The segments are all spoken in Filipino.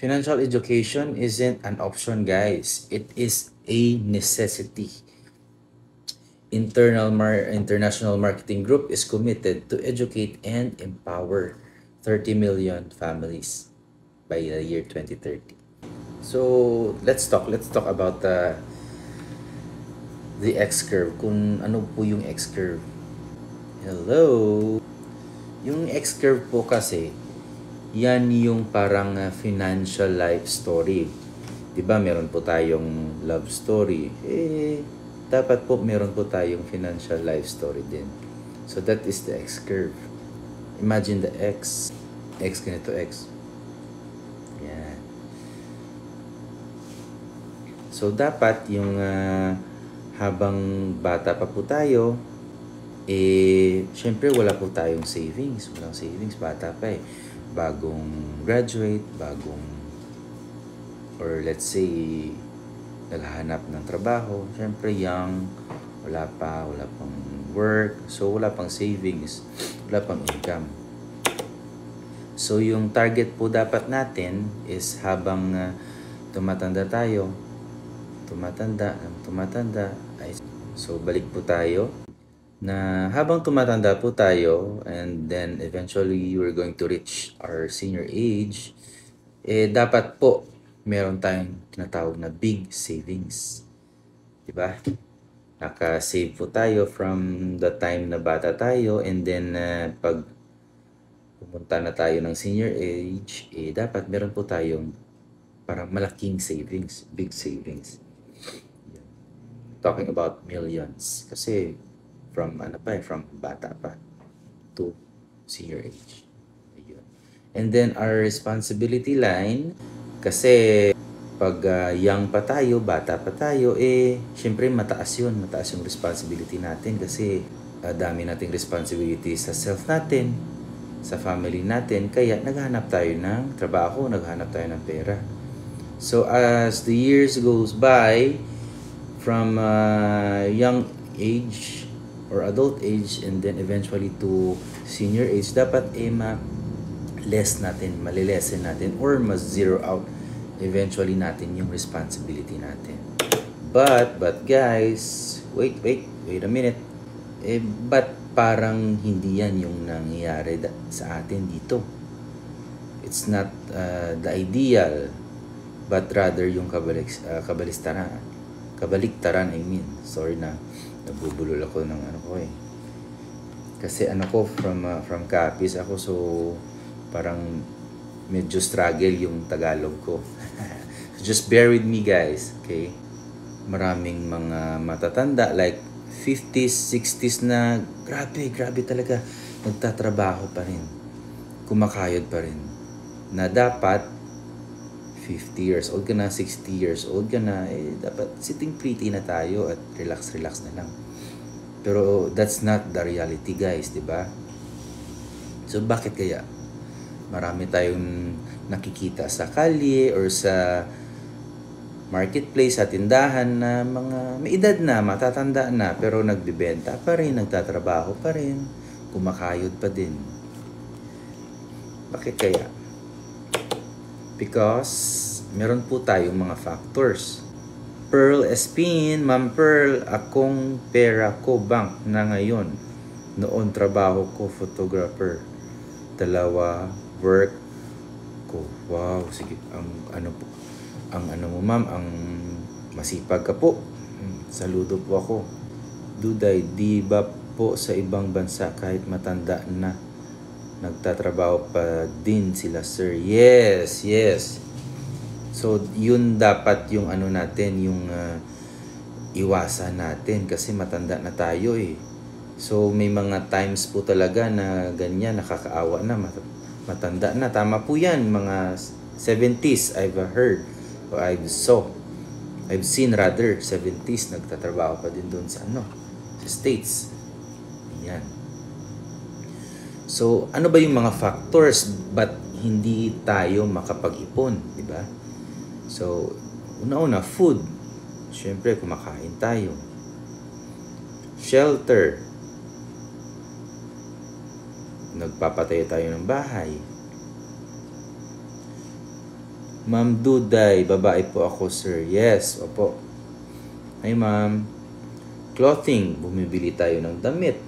Financial education isn't an option, guys. It is a necessity. International Marketing Group is committed to educate and empower 30 million families by the year 2030. So, let's talk about the X-curve. Kung ano po yung X-curve. Hello. Yung X-curve po kasi, yan yung parang financial life story. 'Di ba? Meron po tayong love story. Dapat po meron po tayong financial life story din. So that is the X-curve. Imagine the X. X ganito X. Yan. So dapat yung habang bata pa po tayo, syempre wala po tayong savings. Walang savings, bata pa eh. Bagong graduate, or let's say, naghahanap ng trabaho. Syempre young, wala pang work, so wala pang savings, wala pang income. So yung target po dapat natin is habang tumatanda tayo, tumatanda, so balik po tayo na habang tumatanda po tayo, and then eventually we're going to reach our senior age, dapat po meron tayong tinatawag na big savings. Diba? Naka-save po tayo from the time na bata tayo, and then pag pumunta na tayo ng senior age, dapat meron po tayong parang malaking savings, big savings. Talking about millions. Kasi from bata pa to senior age. Ayun. And then our responsibility line, kasi pag young pa tayo, bata pa tayo, syempre mataas yung responsibility natin kasi dami nating responsibility sa self natin, sa family natin, kaya naghahanap tayo ng trabaho, naghahanap tayo ng pera. So as the years goes by, from young age or adult age, and then eventually to senior age, dapat malilesen natin or mas-zero out eventually natin yung responsibility natin. But guys, wait a minute. But parang hindi yan yung nangyayari sa atin dito. It's not the ideal, but rather yung kabaliktaran, I mean. Sorry na, nabubulol ako ng kasi from Capiz ako, so parang medyo struggle yung Tagalog ko. Just bear with me, guys, okay? Maraming mga matatanda like 50s, 60s na grabe talaga, nagtatrabaho pa rin, kumakayod pa rin, na dapat 50 years old ka na, 60 years old ka na, dapat sitting pretty na tayo at relax na lang. Pero that's not the reality, guys, di ba? So bakit kaya marami tayong nakikita sa kalye or sa marketplace, sa tindahan, na mga may edad na, matatanda na, pero nagbibenta pa rin, nagtatrabaho pa rin, kumakayod pa din? Bakit kaya? Because meron po tayong mga factors. Pearl Espin, Ma'am Pearl, akong pera ko bank na ngayon. Noon trabaho ko photographer. 2 work ko. Wow, sige. Ang ano mo, ma'am, ang masipag ka po. Saludo po ako. Duday, di ba po sa ibang bansa kahit matanda na nagtatrabaho pa din sila, sir? Yes. So, yun dapat yung natin, yung iwasan natin kasi matanda na tayo eh. So, may mga times po talaga na ganyan, nakakaawa na, matanda na. Tama po yan, mga 70s, I've heard, or I've seen rather, 70s, nagtatrabaho pa din doon sa States. Yan. So, ano ba yung mga factors but hindi tayo makapag-ipon, di ba? So, una-una, food. Siyempre, kumakain tayo. Shelter. Nagpapatayo tayo ng bahay. Ma'am Duday, babae po ako, sir. Yes, opo. Hi, ma'am. Clothing, bumibili tayo ng damit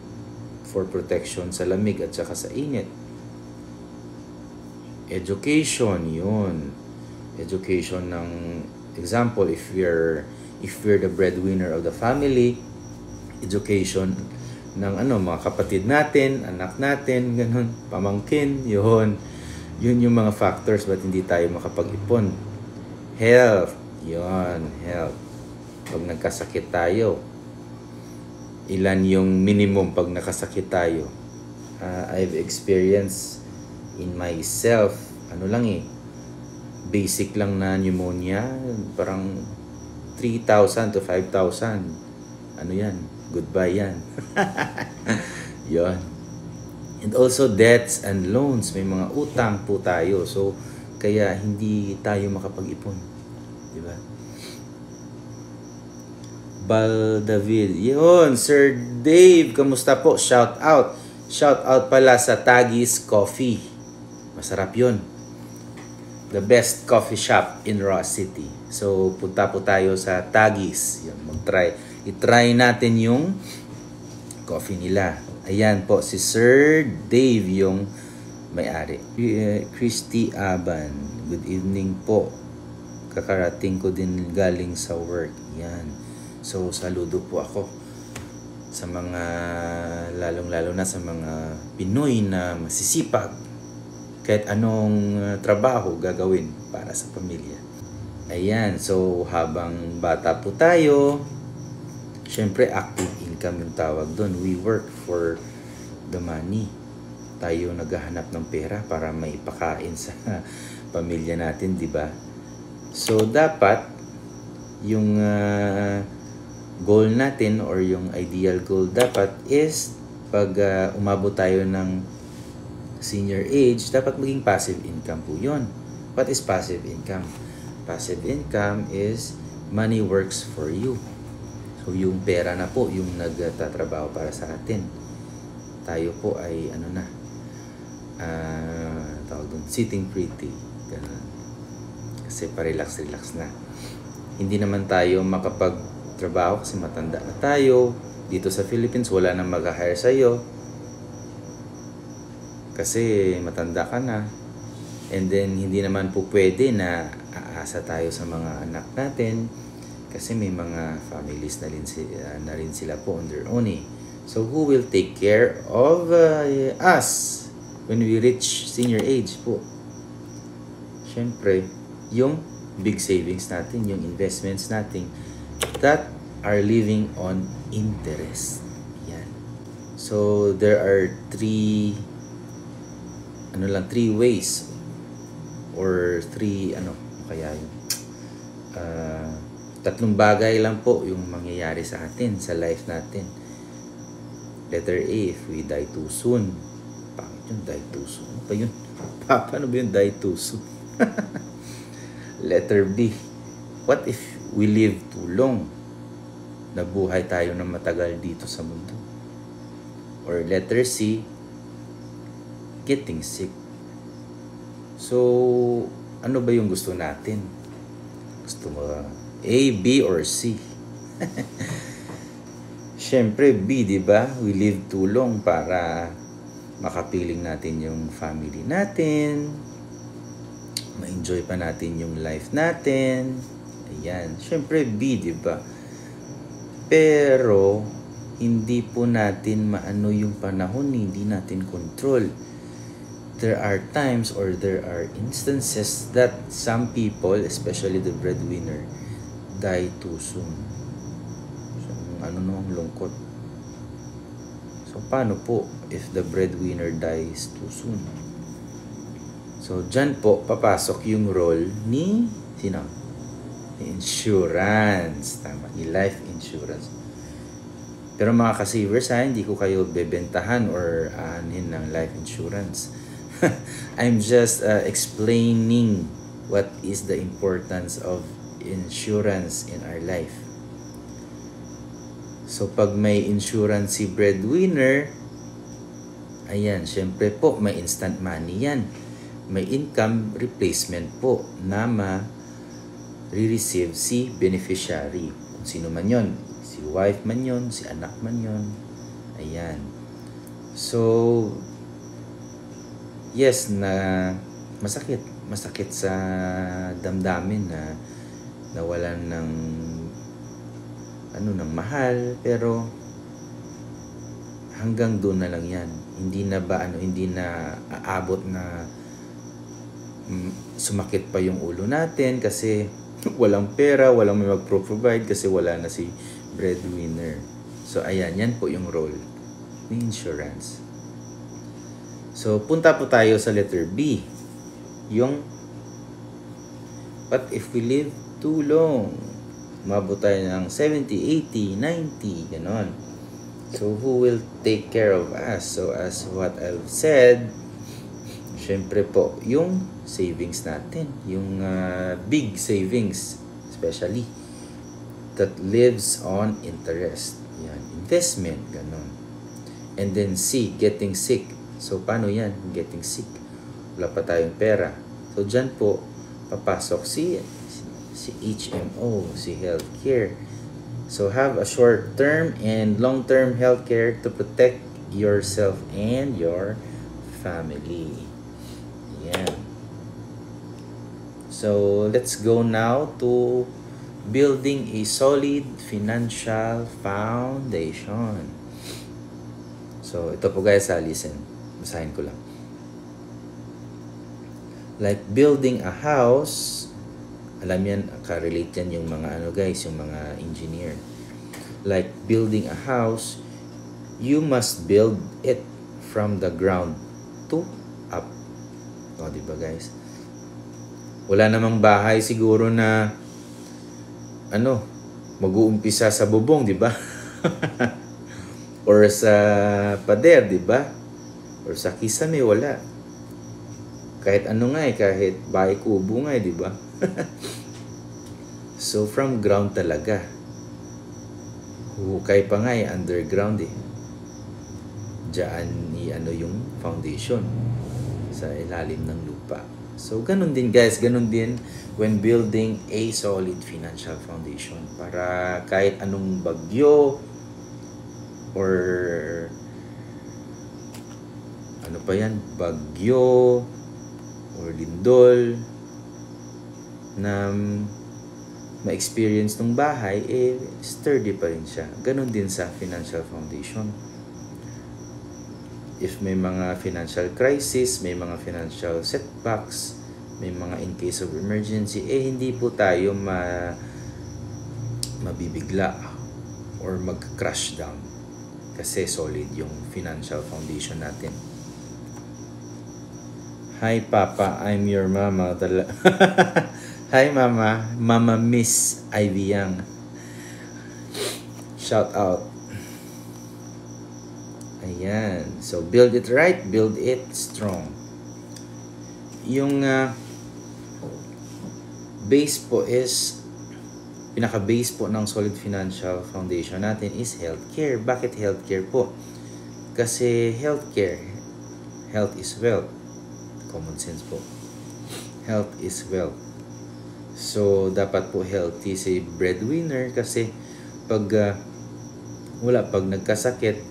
for protection sa lamig at saka sa init. Education, yun. Education ng example, if we're the breadwinner of the family, education ng mga kapatid natin, anak natin, ganun, pamangkin, yun yung mga factors ba't hindi tayo makapag-ipon. Health, yun, health. Pag nagkasakit tayo, ilan yung minimum pag nakasakit tayo? I've experienced in myself, basic lang na pneumonia, parang 3,000 to 5,000. Yan? Goodbye yan. Yon. And also debts and loans. May mga utang po tayo. So, kaya hindi tayo makapag-ipon. Diba? Bal David. Yun, Sir Dave. Kamusta po? Shout out. Shout out pala sa Tagi's Coffee. Masarap yun. The best coffee shop in Ross City. So, punta po tayo sa Tagi's. Yun, i-try natin yung coffee nila. Ayan po, si Sir Dave yung may-ari. Christy Aban. Good evening po. Kakarating ko din galing sa work. Yan. So, saludo po ako sa mga, lalong-lalo na sa mga Pinoy na masisipag. Kahit anong trabaho gagawin para sa pamilya. Ayan, so habang bata po tayo, syempre active income yung tawag doon. We work for the money. Tayo naghahanap ng pera para maipakain sa pamilya natin, di ba? So dapat yung goal natin or yung ideal goal dapat is pag umabot tayo ng senior age, dapat maging passive income po yun. What is passive income? Passive income is money works for you. So yung pera na po yung nagtatrabaho para sa atin. Tayo po ay tawag doon, sitting pretty. Ganun. Kasi pa-relax na. Hindi naman tayo makapagtrabaho kasi matanda na tayo. Dito sa Philippines, wala nang mag-hire sa'yo. Kasi matanda ka na. And then, hindi naman po pwede na aasa tayo sa mga anak natin. Kasi may mga families na rin sila po on their own eh. So, who will take care of us when we reach senior age po? Siyempre, yung big savings natin, yung investments natin that are living on interest. Yan. So, there are three ways or tatlong bagay lang po yung mangyayari sa atin, sa life natin. Letter A, if we die too soon. Pangit yung die too soon. Ano pa yun? Paano ba yung die too soon? Letter B, what if we live too long? Nabuhay tayo ng matagal dito sa mundo. Or letter C, getting sick. So, ano ba yung gusto natin? Gusto mo A, B, or C? Siyempre, B, di ba? We live too long para makapiling natin yung family natin, ma-enjoy pa natin yung life natin. Ayan. Siyempre, B, di ba? Pero, hindi po natin maano yung panahon, hindi natin control. There are times or there are instances that some people, especially the breadwinner, die too soon. So, lungkot. So, paano po if the breadwinner dies too soon? So, dyan po, papasok yung role ni, sino? Insurance. Tama, ni life insurance. Pero mga ka-savers, hindi ko kayo bebentahan or aanhin ng life insurance. I'm just explaining what is the importance of insurance in our life. So, pag may insurance si breadwinner, ayan, syempre po, may instant money yan. may income replacement po na ma-receive si beneficiary. Kung sino man yon, si wife man yon, si anak man yon. Ayan. So, yes, na masakit sa damdamin na nawalan ng ng mahal, pero hanggang doon na lang yan. Hindi na aabot na sumakit pa yung ulo natin kasi walang pera, walang may mag-provide kasi wala na si breadwinner. So ayan, yan po yung role ng insurance. So punta po tayo sa letter B. Yung but if we live too long, mabot tayo ng 70, 80, 90, ganon. So, who will take care of us? So, as what I've said, syempre po, yung savings natin, yung big savings, especially, that lives on interest. Yan, investment, ganon. And then C, getting sick. So, paano yan? Getting sick. Wala pa tayong pera. So, dyan po, papasok si HMO, si healthcare. So have a short-term and long-term healthcare to protect yourself and your family. Yeah. So let's go now to building a solid financial foundation. So ito po guys, listen. Basahin ko lang. Like building a house, alam yan, ka-relate yan yung mga guys, yung mga engineer. Like building a house, you must build it from the ground to up. O, diba guys? Wala namang bahay siguro na mag-uumpisa sa bubong, diba? Or sa pader, diba? Or sa kisame, wala. Kahit kahit bahay kubo nga diba? So, from ground talaga. Hukay pa nga underground Diyan yung foundation sa ilalim ng lupa. So, ganun din guys, ganun din when building a solid financial foundation. Para kahit anong bagyo or bagyo or lindol na ma-experience ng bahay, sturdy pa rin siya. Ganon din sa financial foundation. If may mga financial crisis, may mga financial setbacks, may mga in case of emergency, hindi po tayo mabibigla or mag-crash down kasi solid yung financial foundation natin. Hi Papa, I'm your mama. Hi Mama, Mama Miss Ivy Yang. Shout out. Ayan. So build it right, build it strong. Yung base po is, pinaka-base po ng solid financial foundation natin is healthcare. Bakit healthcare po? Kasi healthcare, health is wealth. Common sense po. Health is wealth. So, dapat po healthy si breadwinner kasi pag nagkasakit,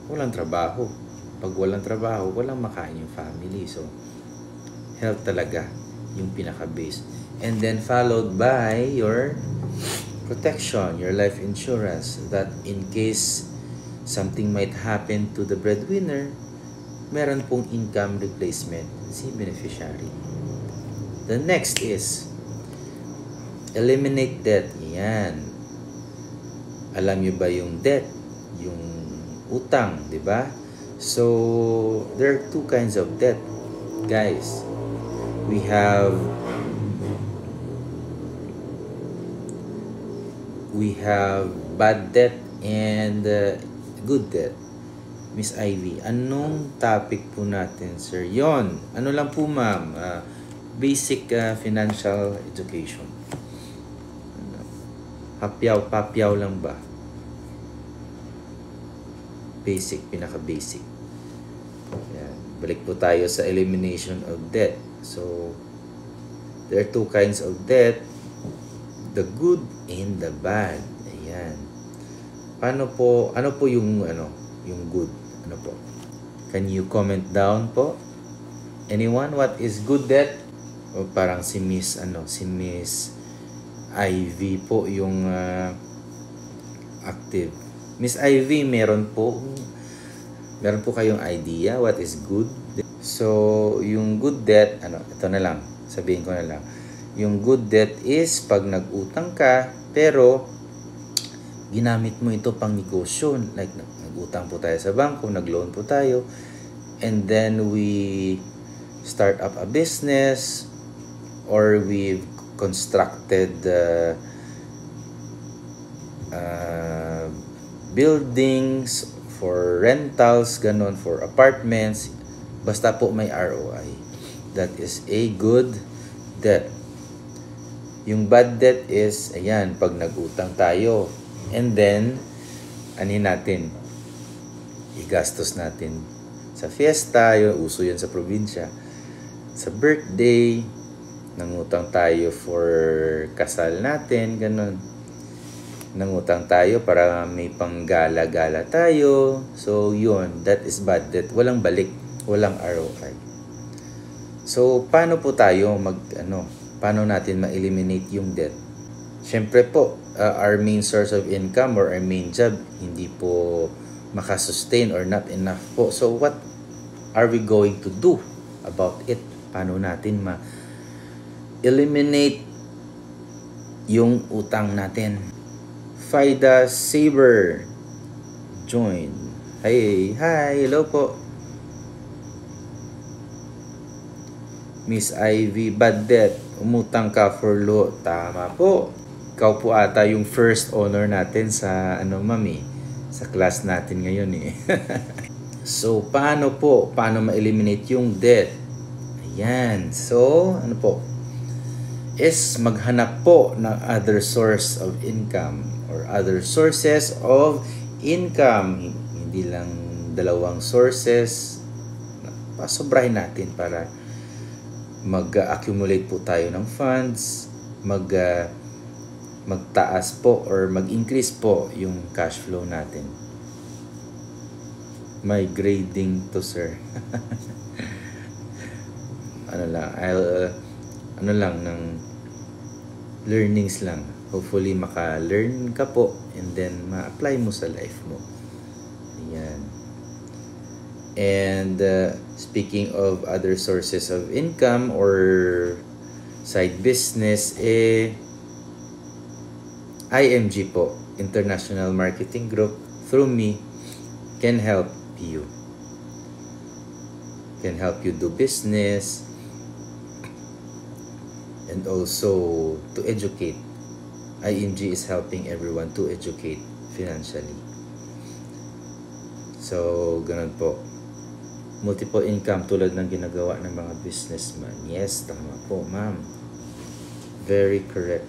walang trabaho. Pag walang trabaho, walang makain yung family. So, health talaga yung pinaka-base. And then followed by your protection, your life insurance, that in case something might happen to the breadwinner, meron pong income replacement si beneficiary. The next is eliminate debt. Yan. Alam nyo ba yung debt? Yung utang, di ba? So, there are two kinds of debt. Guys, we have bad debt and good debt. Miss Ivy, anong topic po natin, sir? Yon. Ano lang po, ma'am? Basic financial education. Papyaw lang ba? Basic, pinaka-basic. Yan. Balik po tayo sa elimination of debt. So, there are two kinds of debt. The good and the bad. Ayan. Ano po yung yung good? Ano po? Can you comment down po? Anyone, what is good debt? O parang si Miss Ivy po yung active. Miss Ivy, meron po kayong idea what is good? So, yung good debt, ito na lang, sabihin ko na lang. Yung good debt is pag nag-utang ka, pero ginamit mo ito pang negosyo. Like, nag-utang po tayo sa bangko, nag-loan po tayo, and then we start up a business, or we've constructed buildings for rentals, ganon, for apartments. Basta po may ROI. That is a good debt. Yung bad debt is, ayan, pag nag-utang tayo, and then, natin, igastos natin sa fiesta, yung uso yan sa probinsya, sa birthday, nangutang tayo for kasal natin, ganon. Nangutang tayo para may panggala-gala tayo. So, yun, that is bad debt. Walang balik, walang ROI. So, paano po tayo paano natin ma-eliminate yung debt? Siyempre po, our main source of income or our main job, hindi po makasustain or not enough po. So, what are we going to do about it? Paano natin ma-eliminate yung utang natin? Faida Saber join. Hi, hello po. Miss Ivy, bad debt, umutang ka for loan. Tama po. Ikaw po ata yung first owner natin sa mami, sa class natin ngayon eh. So, paano ma-eliminate yung debt? Ayan. So, is maghanap po ng other source of income or other sources of income. Hindi lang dalawang sources. Pasobrahin natin para mag-accumulate po tayo ng funds, magtaas po or mag-increase po yung cash flow natin. My grading to sir. ng learnings lang. Hopefully maka-learn ka po and then ma-apply mo sa life mo. Ayan. And speaking of other sources of income or side business, IMG po, International Marketing Group, through me, can help you. Can help you do business and also to educate. IMG is helping everyone to educate financially. So, ganun po. Multiple income tulad ng ginagawa ng mga businessman. Yes, tama po, ma'am. Very correct.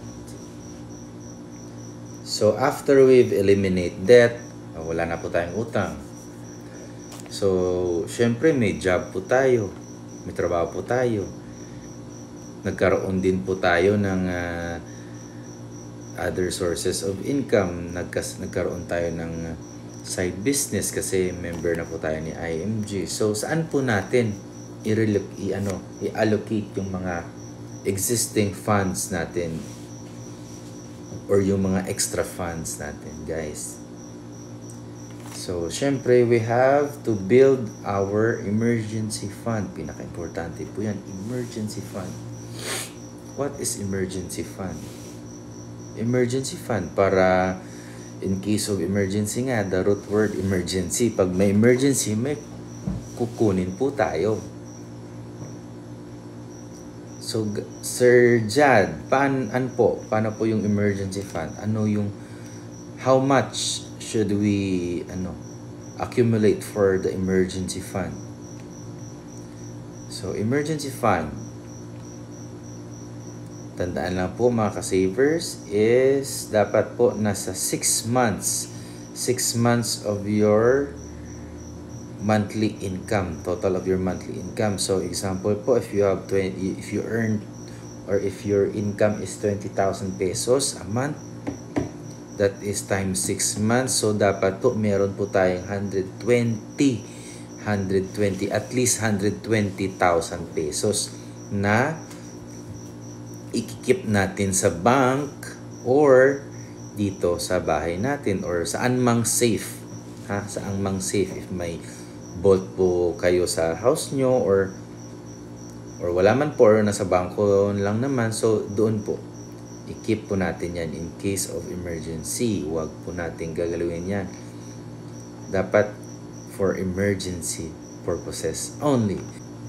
So, after we've eliminate debt, wala na po tayong utang. So, syempre may job po tayo. May trabaho po tayo. Nagkaroon din po tayo ng other sources of income. Nagkaroon tayo ng side business kasi member na po tayo ni IMG. So, saan po natin i-allocate yung mga existing funds natin or yung mga extra funds natin, guys? So, syempre, we have to build our emergency fund. Pinaka-importante po yan, emergency fund. What is emergency fund? Emergency fund para in case of emergency nga, the root word emergency. Pag may emergency, may kukunin po tayo. So, Sir Jad, paano po yung emergency fund? How much should we accumulate for the emergency fund? So, emergency fund, tandaan lang po mga ka-savers, is dapat po nasa 6 months. 6 months of your monthly income, total of your monthly income. So example po, if you have 20, if you earn, or if your income is 20,000 pesos a month, that is times 6 months. So dapat po meron po tayong 120, at least 120,000 pesos na ikikip natin sa bank or dito sa bahay natin or saan mang safe. Saan mang safe. If may vault po kayo sa house nyo or wala man po or nasa bangko lang naman, so doon po i-keep po natin yan in case of emergency. Huwag po natin gagalawin yan. Dapat for emergency purposes only.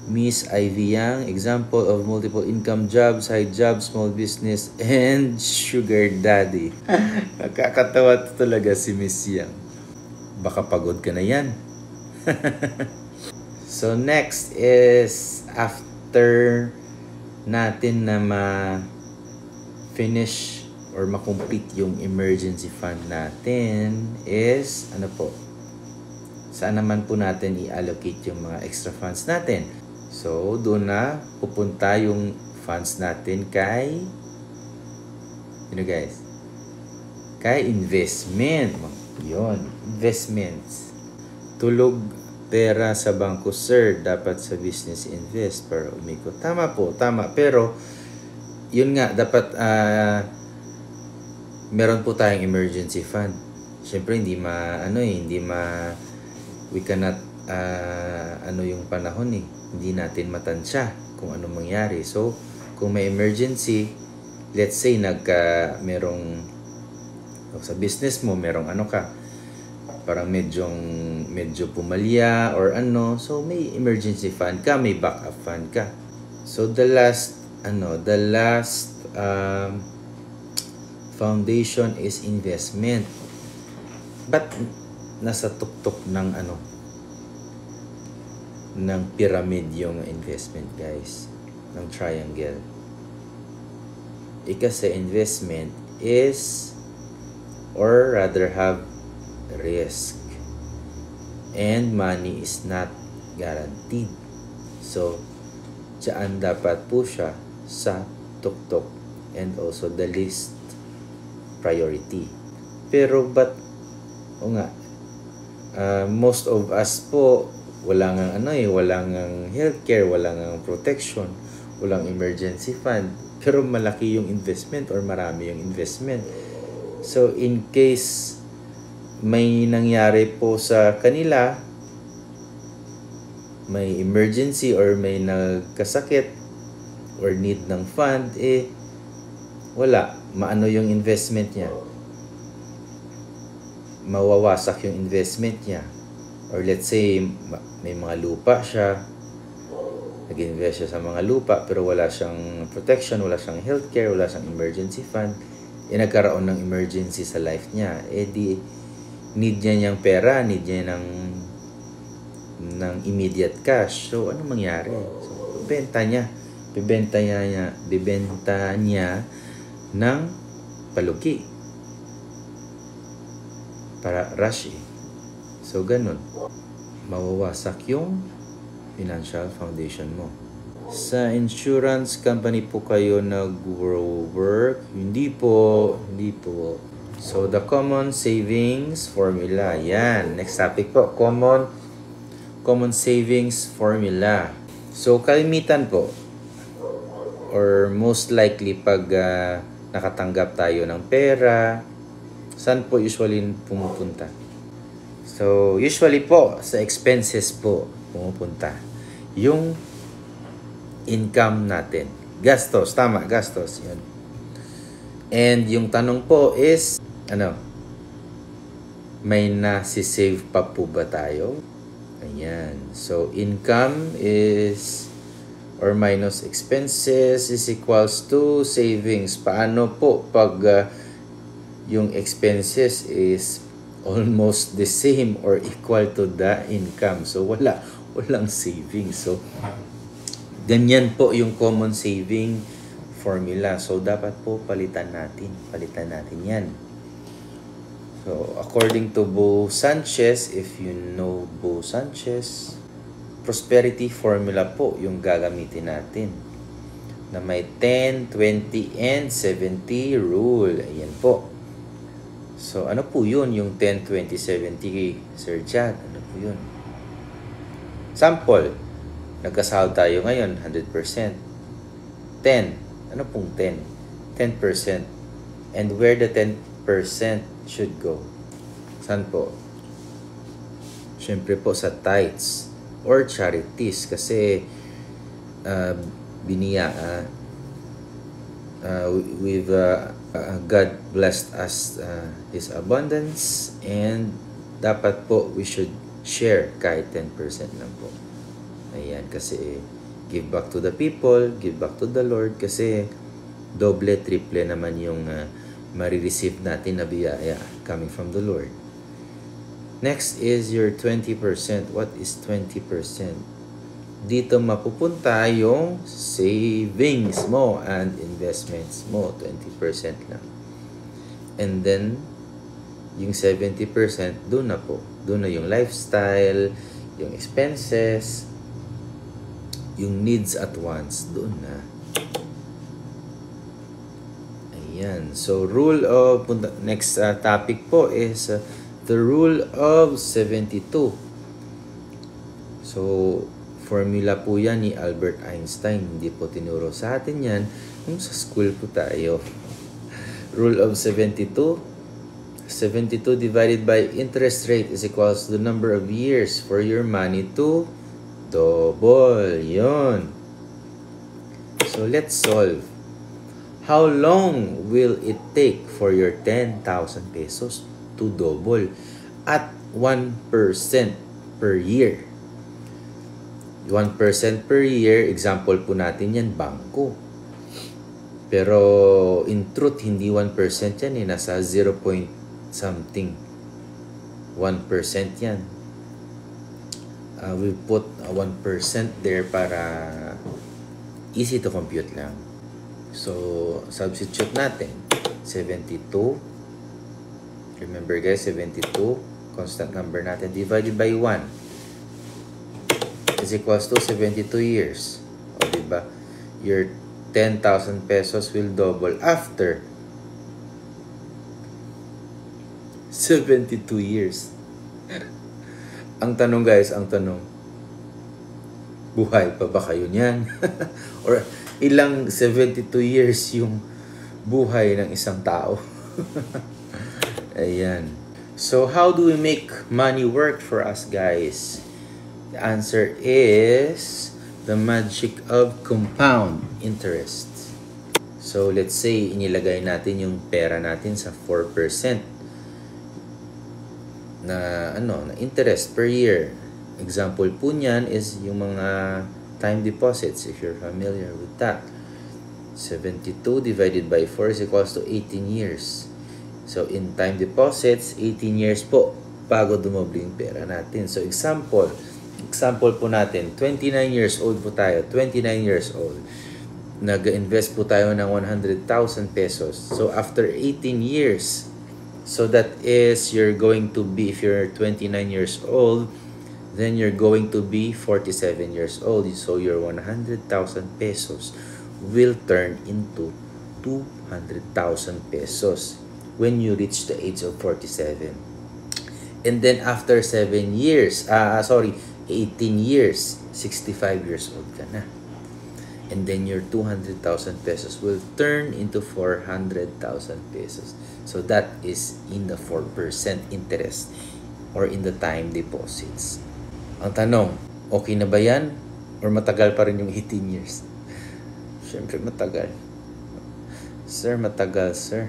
Miss Ivy Yang, example of multiple income job, side job, small business, and sugar daddy. Nakakatawa talaga si Miss Yang. Baka pagod ka na yan. So next is after natin na ma-finish or ma-complete yung emergency fund natin is ano po? Saan naman po natin i-allocate yung mga extra funds natin? So doon na pupunta yung funds natin kay guys? Kay investment. Yun, investments. Tulog pera sa bangko, sir, dapat sa business invest para umikot. Tama po, tama. Pero, yun nga, dapat meron po tayong emergency fund. Siyempre, we cannot, yung panahon hindi natin matansya kung ano mangyari. So, kung may emergency, let's say, sa business mo, merong parang medyo pumalya or so may emergency fund ka, may backup fund ka. So the last foundation is investment. But nasa tuktok ng ng pyramid yung investment, guys, ng triangle. Kasi investment is, or rather have risk, and money is not guaranteed. So diyan dapat po siya sa tuktok and also the least priority. Pero most of us po walang healthcare, walang protection, walang emergency fund, pero malaki yung investment or marami yung investment. So in case may nangyari po sa kanila, may emergency or may nagkasakit or need ng fund, wala. Maano yung investment niya? Mawawasak yung investment niya. Or let's say, may mga lupa siya, nag-invest siya sa mga lupa, pero wala siyang protection, wala siyang healthcare, wala siyang emergency fund, nagkaroon ng emergency sa life niya, need niya niyang pera, need niya ng immediate cash. So, ano mangyari? So, bibenta niya ng palugi para rush. So, ganun. Mawawasak yung financial foundation mo. Sa insurance company po kayo nag-work? Hindi po. So, the common savings formula. Yan. Next topic po. Common savings formula. So, kalimitan po, or most likely pag nakatanggap tayo ng pera, saan po usually pumupunta? So, usually po, sa expenses po pumupunta. Yung income natin. Gastos. Tama, gastos. Yan. And yung tanong po is, may nasi-save pa po ba tayo? Ayan. So, income is or minus expenses is equals to savings. Paano po pag yung expenses is almost the same or equal to the income? So, walang savings. So, ganyan po yung common saving formula. So, dapat po palitan natin yan. So, according to Bo Sanchez, if you know Bo Sanchez, prosperity formula po yung gagamitin natin. Na may 10, 20, and 70 rule. Ayan po. So, ano po yun? Yung 10, 20, 70, Sir Chad? Ano po yun? Sample. Nagkasahod tayo ngayon, 100%. 10. Ano pong 10? 10%. And where the 10% should go? Saan po? Siyempre po sa tithes or charities kasi God blessed us His abundance, and dapat po we should share kahit 10% lang po. Ayan, kasi give back to the people, give back to the Lord, kasi doble, triple naman yung marireceive natin na biyaya coming from the Lord. Next is your 20%. What is 20%? Dito mapupunta yung savings mo and investments mo. 20% lang. And then, yung 70%, doon na po. Doon na yung lifestyle, yung expenses, yung needs at wants. Doon na. Ayan. So, rule of, next topic po is the rule of 72. So, formula po yan ni Albert Einstein. Hindi po tinuro sa atin yan kung sa school po tayo. Rule of 72. 72 divided by interest rate is equals to the number of years for your money to double. Yun. So, let's solve. How long will it take for your 10,000 pesos to double at 1% per year? 1% per year, example po natin yan, bangko. Pero in truth, hindi 1% yan, nasa 0 point something. 1% yan. We put 1% there para easy to compute lang. So, substitute natin. 72. Remember guys, 72. Constant number natin divided by 1 is equals to 72 years. O, diba? Your 10,000 pesos will double after 72 years. Ang tanong guys, buhay pa ba kayo niyan? Or ilang 72 years yung buhay ng isang tao? Ayan. So, how do we make money work for us, guys? The answer is the magic of compound interest. So, let's say, inilagay natin yung pera natin sa 4% na interest per year. Example po niyan is yung mga time deposits, if you're familiar with that. 72 divided by 4 is equals to 18 years. So, in time deposits, 18 years po bago dumoble yung pera natin. So, example po natin, 29 years old po tayo, 29 years old. Nag-invest po tayo ng 100,000 pesos. So, after 18 years, so that is, you're going to be, if you're 29 years old, then you're going to be 47 years old. So, your 100,000 pesos will turn into 200,000 pesos when you reach the age of 47. And then after 18 years, 65 years old ka na. And then your 200,000 pesos will turn into 400,000 pesos. So that is in the 4% interest or in the time deposits. Ang tanong, okay na ba yan? Or matagal pa rin yung 18 years? Siyempre matagal. Sir, matagal, sir.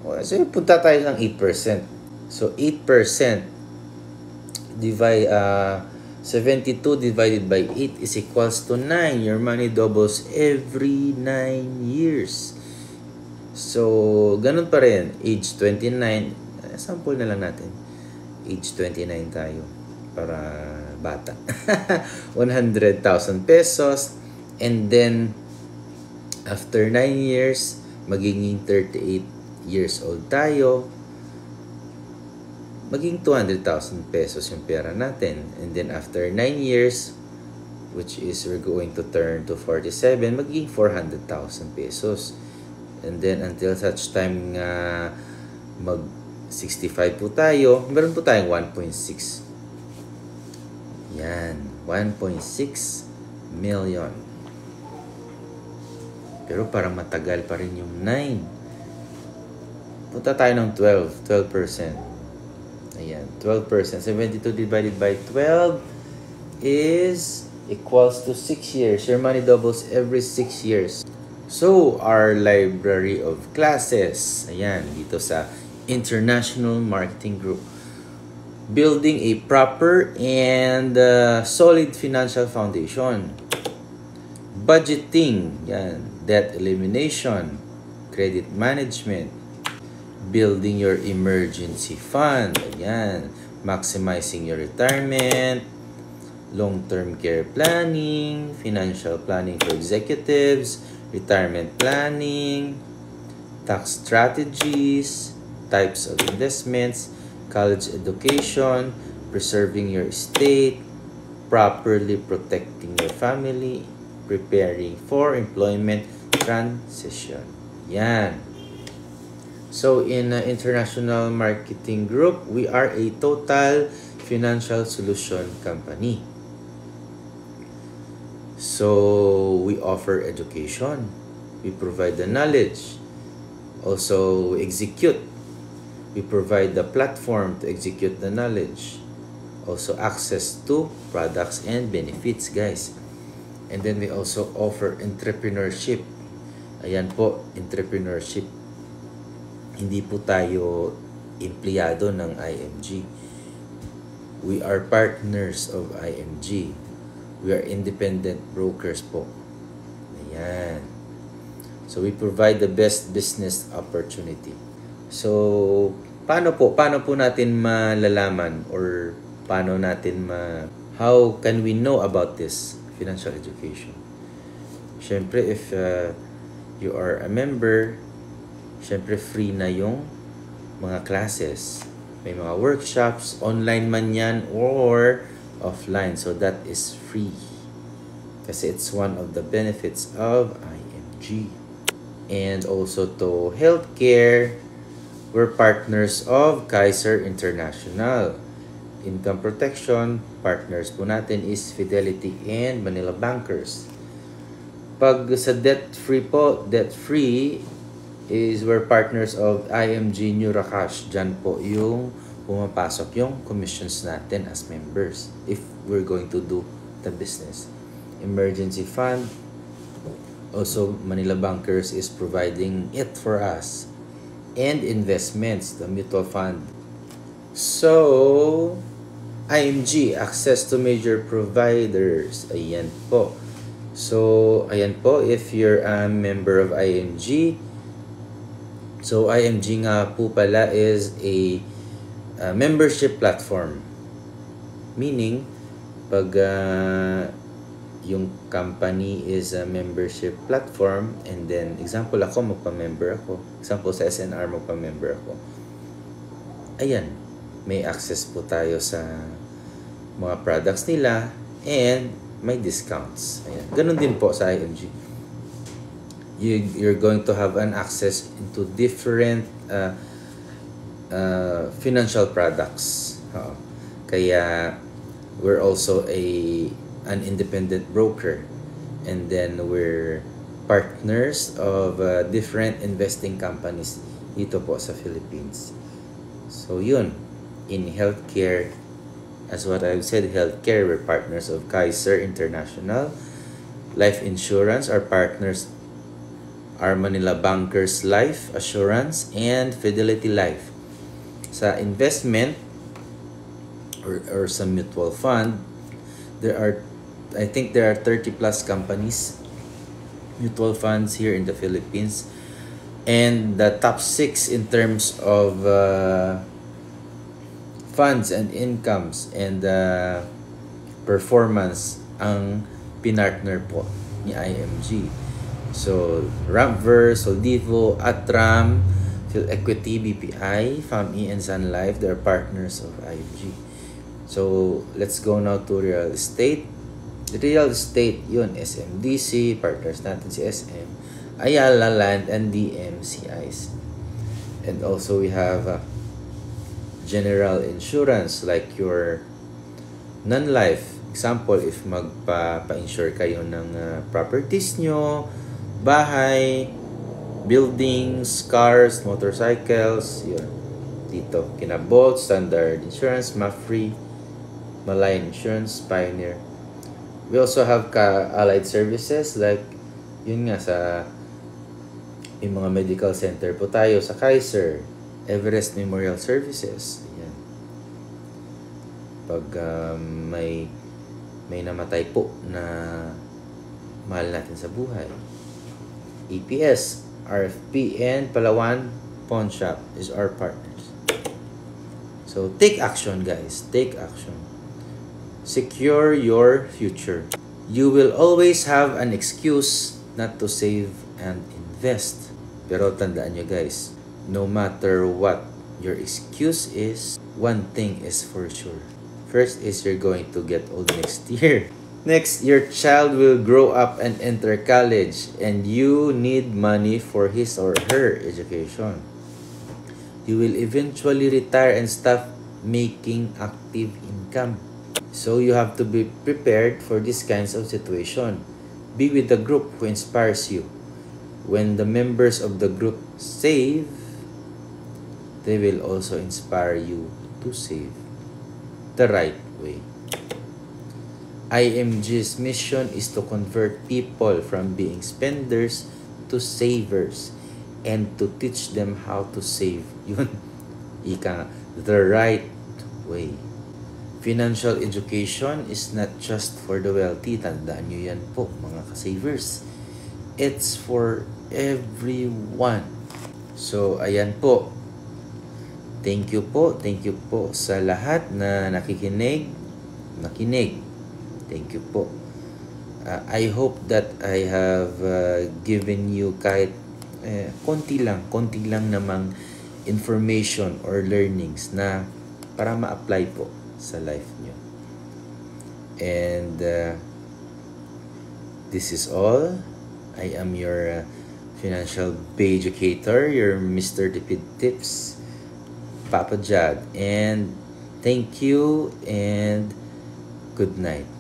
So, punta tayo ng 8%. So, 8% divide, 72 divided by 8 is equals to 9. Your money doubles every 9 years. So, ganun pa rin. Age 29. Sample na lang natin. Age 29 tayo. Para bata. 100,000 pesos. And then, after 9 years, magiging 38 years old tayo. maging 200,000 pesos yung pera natin. And then after 9 years, which is we're going to turn to 47, magiging 400,000 pesos. And then until such time nga mag 65 po tayo, meron po tayong 1.6. Yan, 1.6 million. Pero parang matagal pa rin yung 9. Punta tayo ng 12%. Ayan, 12%. 72 divided by 12 is equals to 6 years. Your money doubles every 6 years. So, our library of classes. Ayan, dito sa International Marketing Group. Building a proper and solid financial foundation. Budgeting. Yan. Debt elimination. Credit management. Building your emergency fund. Ayan. Maximizing your retirement. Long-term care planning. Financial planning for executives. Retirement planning. Tax strategies. Types of investments. College education. Preserving your estate. Properly protecting your family. Preparing for employment transition. Yan. So, in International Marketing Group, we are a total financial solution company. So, we offer education. We provide the knowledge. Also, we execute. We provide the platform to execute the knowledge. Also, access to products and benefits, guys. And then we also offer entrepreneurship. Ayan po, entrepreneurship. Hindi po tayo empleyado ng IMG. We are partners of IMG. We are independent brokers po. Ayan. So we provide the best business opportunity. So, paano po natin malalaman or how can we know about this financial education? Syempre, if you are a member, syempre free na yung mga classes. May mga workshops, online man yan or offline. So that is free. Kasi it's one of the benefits of IMG. And also to healthcare, we're partners of Kaiser International. Income protection, partners po natin is Fidelity and Manila Bankers. Pag sa debt-free po, debt-free is we're partners of IMG Neuracash. Diyan po yung pumapasok yung commissions natin as members if we're going to do the business. Emergency fund, also Manila Bankers is providing it for us. And investments, the mutual fund. So, IMG, access to major providers. Ayan po. So, ayan po, if you're a member of IMG, so IMG nga po pala is a membership platform. Meaning, pag yung company is a membership platform, and then, example ako, magpa-member ako. Example, sa SNR, magpa-member ako. Ayan, may access po tayo sa mga products nila and may discounts. Ayan. Ganun din po sa IMG. You're going to have an access into different financial products. Kaya we're also an independent broker, and then we're partners of different investing companies dito po sa Philippines. So yun, in healthcare, as what I've said, healthcare, we're partners of Kaiser International. Life insurance, our partners are Manila Bankers Life Assurance and Fidelity Life. Sa investment or sa mutual fund, I think there are 30 plus companies, mutual funds here in the Philippines. And the top 6 in terms of funds and incomes and performance ang pinartner po ni IMG. So, Ramver, Soldivo, Atram, PhilEquity, BPI, FAMI, and Sun Life, they're partners of IFG. So, let's go now to real estate. Real estate, yun, SMDC, partners natin si SM, Ayala Land, and DMCIs. And also, we have general insurance, like your non-life. Example, if magpa-insure kayo ng properties nyo, bahay, buildings, cars, motorcycles, yun. Dito, Kinabolt, Standard Insurance, Mafre, Malayan Insurance, Pioneer. We also have allied services, like yun nga sa yung mga medical center po tayo sa Kaiser, Everest Memorial Services. Yan. Pag may namatay po na mahal natin sa buhay. EPS, RFP, and Palawan Pawn Shop is our partners. So, take action, guys. Take action. Secure your future. You will always have an excuse not to save and invest. Pero tandaan nyo, guys, no matter what your excuse is, one thing is for sure. First is you're going to get old next year. Next, your child will grow up and enter college, and you need money for his or her education. You will eventually retire and stop making active income. So you have to be prepared for these kinds of situation. Be with the group who inspires you. When the members of the group save, they will also inspire you to save the right way. IMG's mission is to convert people from being spenders to savers and to teach them how to save. Yun, ika, the right way. Financial education is not just for the wealthy. Tandaan nyo yan po, mga ka-savers. It's for everyone. So, ayan po. Thank you po sa lahat na nakinig. Thank you po. I hope that I have given you kahit konti lang namang information or learnings na para ma-apply po sa life nyo. And this is all. I am your financial educator, your Mr. Tipid Tips, Papa Jad. And thank you and good night.